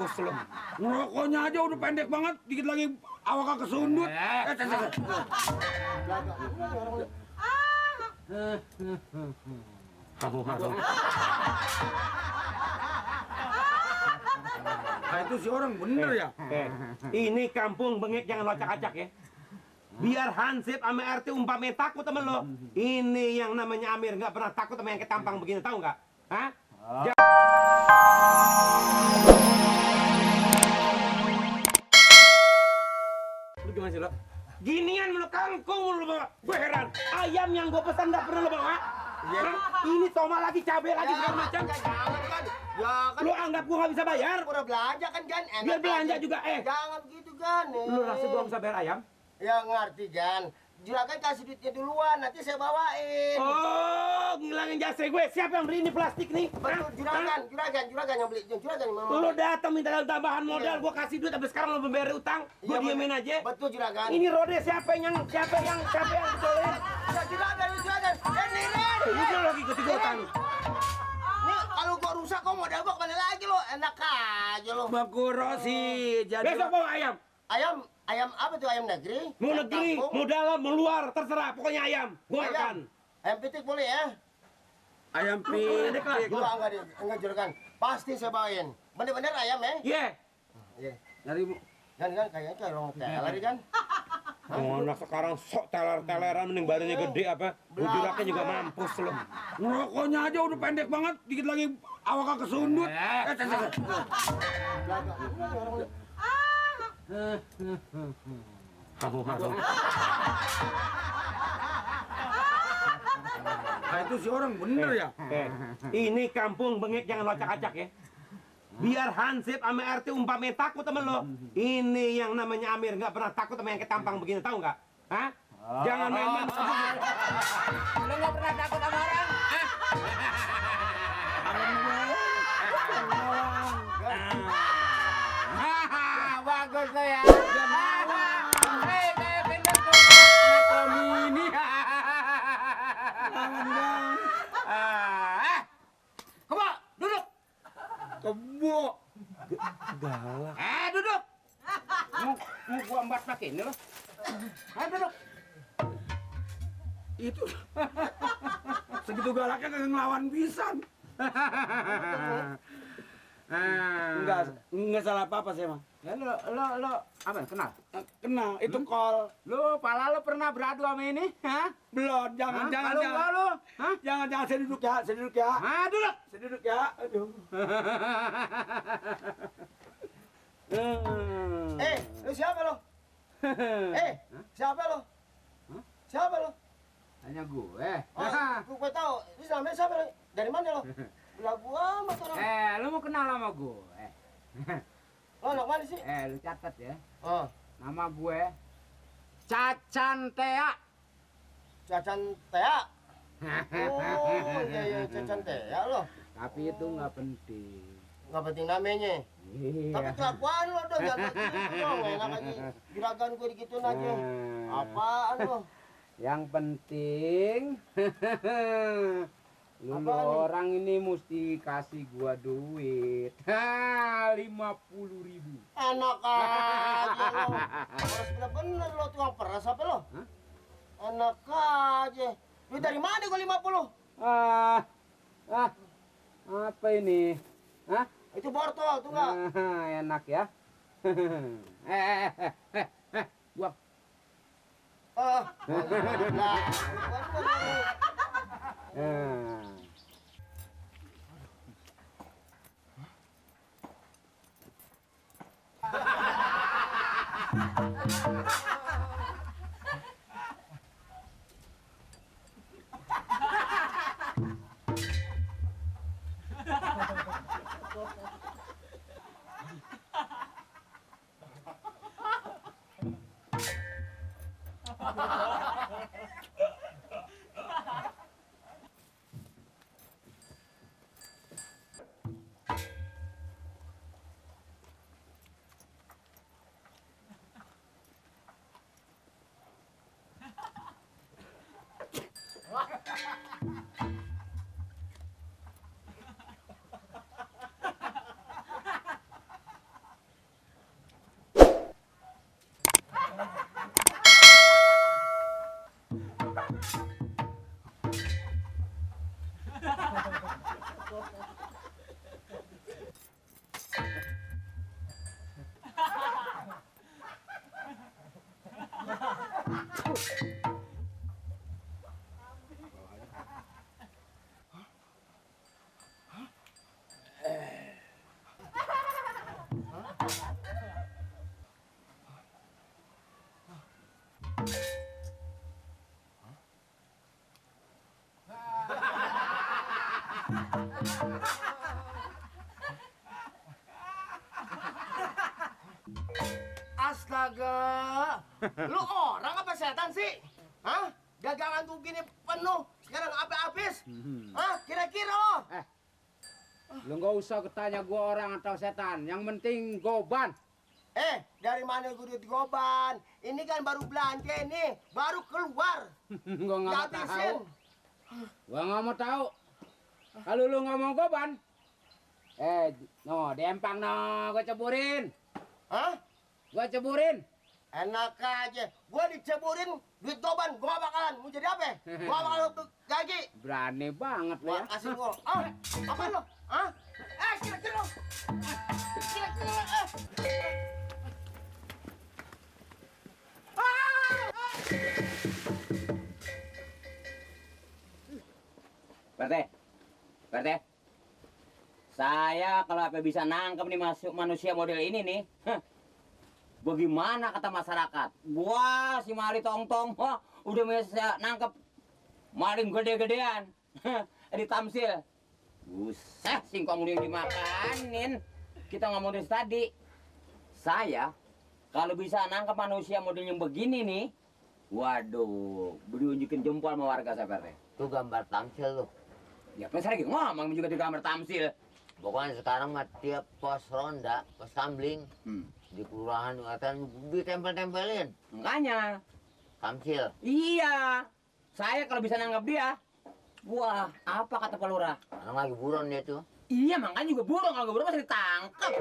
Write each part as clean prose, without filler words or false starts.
mampus lu. Ngerokoknya aja udah pendek banget, dikit lagi awak kesundut. Nah, itu si orang bener ya. Ini kampung bengek, jangan lo acak-acak ya. Biar Hansip sama RT umpamanya takut sama lo. Ini yang namanya Amir nggak pernah takut sama yang ketampang begini, tahu nggak? Hah? Lu gimana sih lo? Ginian lo kangkung lo bawa. Gue heran. Ayam yang gue pesan nggak pernah lo bawa. Hah? Ini tomat lagi, cabai lagi, segala macam. Ya kan, Lu anggap gua nggak bisa bayar? udah belanja kan Jan, enak Biar belanja aja. juga, Jangan begitu Gan. Lu rasa gua bisa bayar ayam? Ya ngerti Jan. Juragan kasih duitnya duluan, nanti saya bawain. Oh, ngilangin jasa gue. Siapa yang beli ini plastik nih? Betul, juragan yang beli. Juragan yang mau. Lu datang minta tambahan modal, gua kasih duit sampai sekarang lu membayar utang. Gua Iya, diemin aja. Betul juragan. Ini rode siapa yang betulin? Ya, juragan. Ini Udah lagi ikut-ikutan. Nih, kalau gua rusak kau mau dabak mana lagi lo? Enak aja lo. Bakuro sih, jadi Besok bawa ayam. Ayam apa tuh ayam negeri? Mau Ayam negeri, kampung? mau dalam, mau luar, terserah. Pokoknya ayam. Gua Ayam. makan. Ayam pitik boleh ya? ayam pitik. Gua enggak juragan. Pasti saya bawain. Bener-bener ayam ya? Iya. Iya. Dari Kan kayaknya kayak orang teler kan? Oh, anak sekarang sok teler-teleran mending badannya gede apa? Bujuraknya juga mampus lu. ngerokoknya aja udah pendek banget, dikit lagi awak kesundut. Nah, itu si orang bener ya. Ini kampung bengek, jangan lo acak-acak ya. Biar Hansip sama RT umpamanya takut sama lo. Ini yang namanya Amir nggak pernah takut sama yang ketampang begini, tahu nggak? Hah? Jangan main-main. Lu nggak pernah takut sama orang? Bagus tuh ya. Hei, bener tuh. Metro Mini. Kebo, duduk. Kebo. Galak. Duduk. Mau gua embat pakai ini loh. Duduk. Itu segitu galaknya kagak ngelawan pisan. Enggak salah apa-apa sih, Bang. Ya lo apa kenal? Kenal, itu kol. Lu pala lu pernah beradu sama ini? Hah? Belum, jangan. Kalau enggak lu, hah? Jangan, saya duduk ya, Duduk. Saya duduk ya. Aduh. Lu siapa lo? Siapa lo? Siapa lo? Hanya gue. Gue tahu. Ini namanya siapa lo? Dari mana lo? Belagu amat orang. Lu mau kenal sama gue? Lo anak mana sih? Lu catat ya. Oh, Nama gue Cacan Tea. Cacan Tea. Oh, iya, Cacan Tea lo. Tapi itu nggak penting. Nggak penting namanya. Iya. Tapi kelakuan lo dong, jangan begitu dong. Enak aja. Juragan gue digituin aja. Apaan lo? Yang penting lu Apaan nih? orang ini mesti kasih gua duit. 50.000. Enak aja lo. Peras bener-bener lo, tukang peras apa lo? Hah? Enak aja. Duit dari mana gue 50? Apa ini? Hah? Itu bortol tuh nggak? Enak ya. Buang. Astaga, lu orang apa setan sih? Hah? Dagangan tuh gini penuh, sekarang apa habis? Hah? Kira-kira lo? Lu nggak usah ketanya gua orang atau setan. Yang penting goban. Dari mana gue duit goban? Ini kan baru belanja nih, baru keluar. Gua nggak mau tahu. Habisin. Gua nggak mau tahu. Kalau lu nggak mau goban, no, dempang no, gua ceburin. Hah? Gua ceburin. Enak aja, gua diceburin duit goban, gua gak bakalan. Mau jadi apa? Gua bakalan gaji. Berani banget lu Gua ya. kasih gua. Apa lo? Kira-kira lo? Kira-kira lo? Perte, saya kalau apa bisa nangkep nih manusia model ini nih, bagaimana kata masyarakat? Wah, si Mali tong-tong, wah, udah bisa nangkep maling gede-gedean, di tamsil. Buset, singkong yang dimakanin. Kita ngomong dari tadi. Saya kalau bisa nangkep manusia modelnya begini nih, waduh, berunjukin jempol sama warga saya, Perte. Itu gambar tamsil lu. Ya, kan saya lagi ngomong juga di kamar tamsil. Pokoknya sekarang mah tiap pos ronda, pos kambling, di kelurahan ngatain ditempel-tempelin. Makanya, Tamsil. iya. Saya kalau bisa nangkep dia, wah, apa kata Pak Lurah? Sekarang lagi buron dia tuh. Iya, makanya juga buron. Kalau buron masih ditangkap.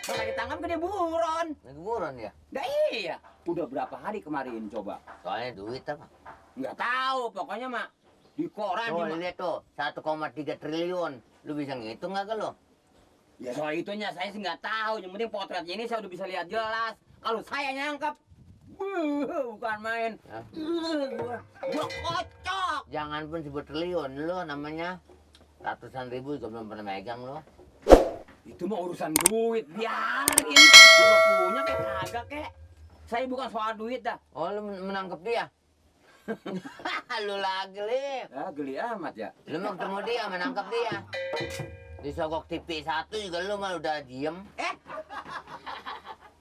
Kalau ditangkap kan dia buron. Lagi buron dia. Dah iya. Udah berapa hari kemarin coba? Soalnya duit apa? Nggak tahu, pokoknya mah di koran. Oh, lihat tuh, 1,3 triliun. Lu bisa ngitung nggak ke lu? Ya soal itunya saya sih nggak tahu. Yang penting potretnya ini saya udah bisa lihat jelas. Kalau saya nyangkap, bukan main. Hah? Gua kocok. Jangan pun sebut triliun, lu namanya ratusan ribu juga belum pernah megang lu. Itu mah urusan duit, biarin. Gua punya kayak kagak kek. Saya bukan soal duit dah. Oh, lu menangkap dia? Lu lagi, Lip. Ah, geli amat ya. Lu mau ketemu dia, menangkap dia. Disogok TV 1 juga lu mah udah diem.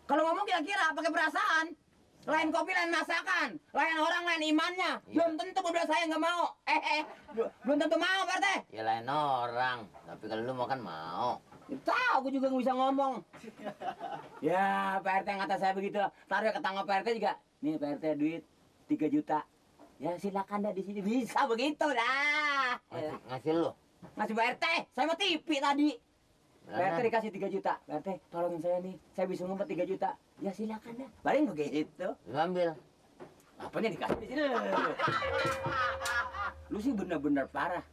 Kalau ngomong kira-kira pakai perasaan. Lain kopi, lain masakan. Lain orang, lain imannya. Iya. Belum tentu berdua saya nggak mau. Belum tentu mau, Pak RT. Ya lain orang. Tapi kalau lu mau kan mau. Tahu, aku juga nggak bisa ngomong. Ya, Pak RT kata saya begitu. Taruh ke tangan Pak RT juga. Nih, Pak RT duit 3 juta. Ya silakan dah di sini, bisa begitu dah. Ngasih lu. Ngasih Pak RT, saya mau TV tadi. Pak RT Mana? dikasih 3 juta. Pak RT, tolongin saya nih. Saya bisa ngumpet 3 juta. Ya silakan dah. Paling begitu. Lu ambil. Apanya dikasih di sini? Lu sih bener-bener parah.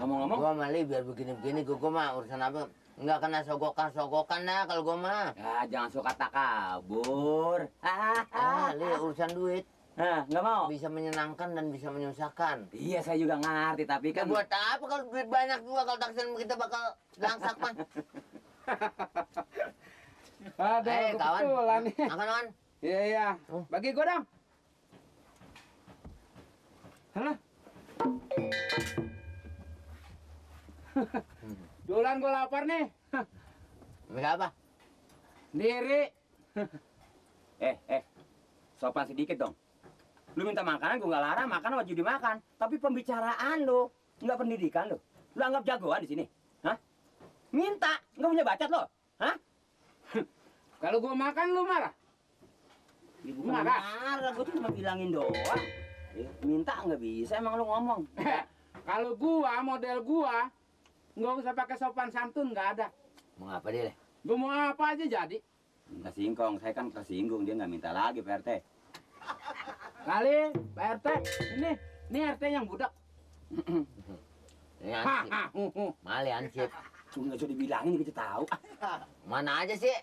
Ngomong-ngomong. Gua mah Li, biar begini-begini gua mah urusan apa? Nggak kena sogokan-sogokan dah kalau gua mah. Ya, jangan suka takabur. Li, urusan duit Nggak mau. bisa menyenangkan dan bisa menyusahkan. Iya, saya juga ngerti, tapi Ya kan buat apa kalau duit banyak juga kalau taksiran kita bakal langsak mah. Aduh, Kawan. kebetulan nih. Makan, kawan. Iya, iya. Bagi gua dong. Halo. Dulan gua lapar nih. Ambil apa? Diri. sopan sedikit dong. Lu minta makanan, gua nggak larang, makan wajib dimakan. Tapi pembicaraan lu, nggak pendidikan lu. Lu anggap jagoan di sini, hah? Minta, nggak punya bacot lo, hah? Kalau gua makan lu marah. Ya, bukan Marah. marah, gua tuh cuma bilangin doang. Minta nggak bisa, emang lu ngomong. Kalau gua model gua nggak usah pakai sopan santun, nggak ada. Mau apa dia? Le? Gua mau apa aja jadi. Minta singkong, saya kan tersinggung, dia nggak minta lagi, Pak RT. Kali, Pak RT, ini RT yang budak. Ini Hansip. Mali Hansip. Cuma nggak usah dibilangin kita tahu. Mana aja sih?